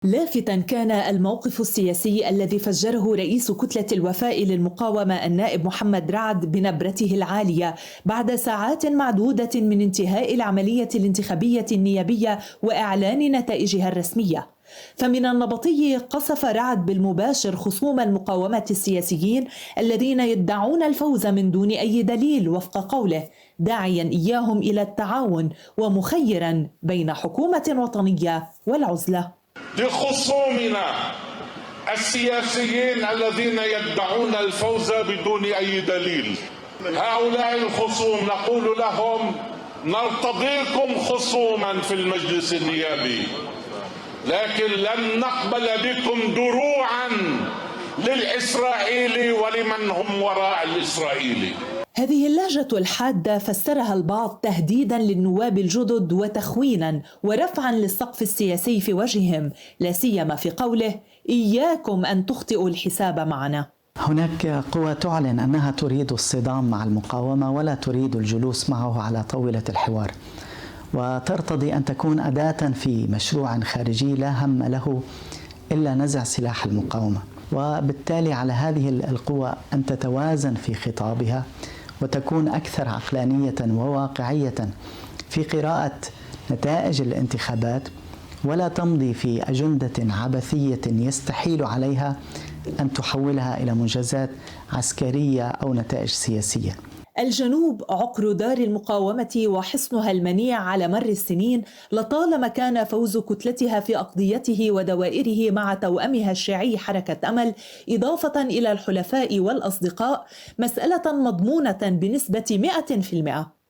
لافتا كان الموقف السياسي الذي فجره رئيس كتلة الوفاء للمقاومة النائب محمد رعد بنبرته العالية بعد ساعات معدودة من انتهاء العملية الانتخابية النيابية وإعلان نتائجها الرسمية. فمن النبطي قصف رعد بالمباشر خصوم المقاومة السياسيين الذين يدعون الفوز من دون أي دليل وفق قوله، داعيا إياهم إلى التعاون ومخيرا بين حكومة وطنية والعزلة. لخصومنا السياسيين الذين يدعون الفوز بدون أي دليل، هؤلاء الخصوم نقول لهم نرتضيكم خصوما في المجلس النيابي، لكن لن نقبل بكم دروعا للإسرائيلي ولمن هم وراء الإسرائيلي. هذه اللهجة الحادة فسرها البعض تهديدا للنواب الجدد وتخوينا ورفعا للسقف السياسي في وجههم، لا سيما في قوله إياكم أن تخطئوا الحساب معنا. هناك قوى تعلن أنها تريد الصدام مع المقاومة ولا تريد الجلوس معه على طاولة الحوار، وترتضي أن تكون أداة في مشروع خارجي لا هم له إلا نزع سلاح المقاومة، وبالتالي على هذه القوى أن تتوازن في خطابها وتكون أكثر عقلانية وواقعية في قراءة نتائج الانتخابات، ولا تمضي في أجندة عبثية يستحيل عليها أن تحولها إلى منجزات عسكرية أو نتائج سياسية. الجنوب عقر دار المقاومة وحصنها المنيع على مر السنين، لطالما كان فوز كتلتها في أقضيته ودوائره مع توأمها الشيعي حركة أمل إضافة إلى الحلفاء والأصدقاء مسألة مضمونة بنسبة 100%.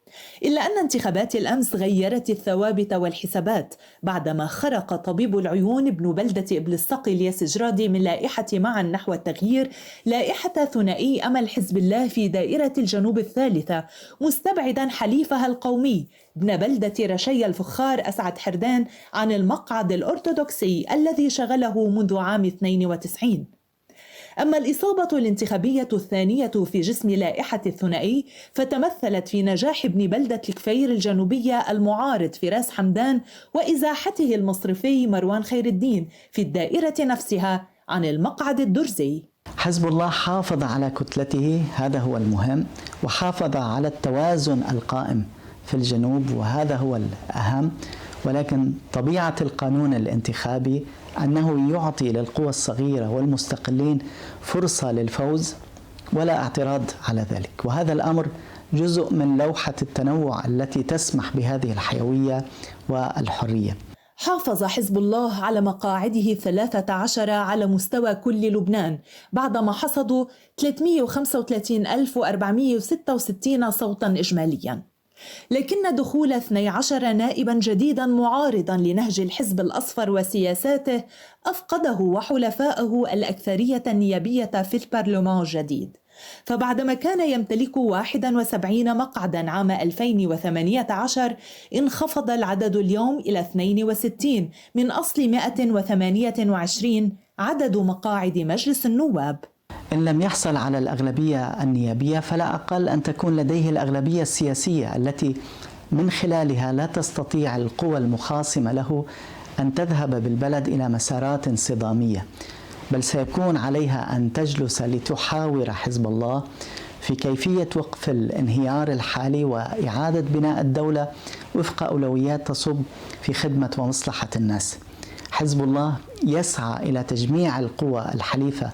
إلا أن انتخابات الأمس غيرت الثوابت والحسابات بعدما خرق طبيب العيون ابن بلدة إبليس الياس جرادي من لائحة معا نحو التغيير لائحة ثنائي أمل حزب الله في دائرة الجنوب الثالثة، مستبعدا حليفها القومي ابن بلدة رشي الفخار أسعد حردان عن المقعد الأرثوذكسي الذي شغله منذ عام 92. أما الإصابة الانتخابية الثانية في جسم لائحة الثنائي فتمثلت في نجاح ابن بلدة الكفير الجنوبية المعارض فراس حمدان وإزاحته المصرفي مروان خير الدين في الدائرة نفسها عن المقعد الدرزي. حزب الله حافظ على كتلته، هذا هو المهم، وحافظ على التوازن القائم في الجنوب وهذا هو الأهم، ولكن طبيعة القانون الانتخابي أنه يعطي للقوى الصغيرة والمستقلين فرصة للفوز ولا اعتراض على ذلك، وهذا الأمر جزء من لوحة التنوع التي تسمح بهذه الحيوية والحرية. حافظ حزب الله على مقاعده 13 على مستوى كل لبنان بعدما حصدوا 335,466 صوتا إجماليا، لكن دخول 12 نائبا جديدا معارضا لنهج الحزب الأصفر وسياساته أفقده وحلفائه الأكثرية النيابية في البرلمان الجديد. فبعدما كان يمتلك 71 مقعدا عام 2018 انخفض العدد اليوم إلى 62 من أصل 128 عدد مقاعد مجلس النواب. إن لم يحصل على الأغلبية النيابية فلا أقل أن تكون لديه الأغلبية السياسية التي من خلالها لا تستطيع القوى المخاصمة له أن تذهب بالبلد إلى مسارات صدامية، بل سيكون عليها أن تجلس لتحاور حزب الله في كيفية وقف الانهيار الحالي وإعادة بناء الدولة وفق أولويات تصب في خدمة ومصلحة الناس. حزب الله يسعى إلى تجميع القوى الحليفة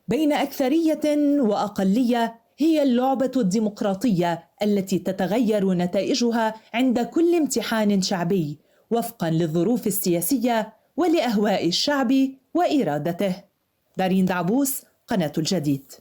بين أكثرية وأقلية، هي اللعبة الديمقراطية التي تتغير نتائجها عند كل امتحان شعبي وفقا للظروف السياسية ولأهواء الشعب وإرادته. دارين دعبوس، قناة الجديد.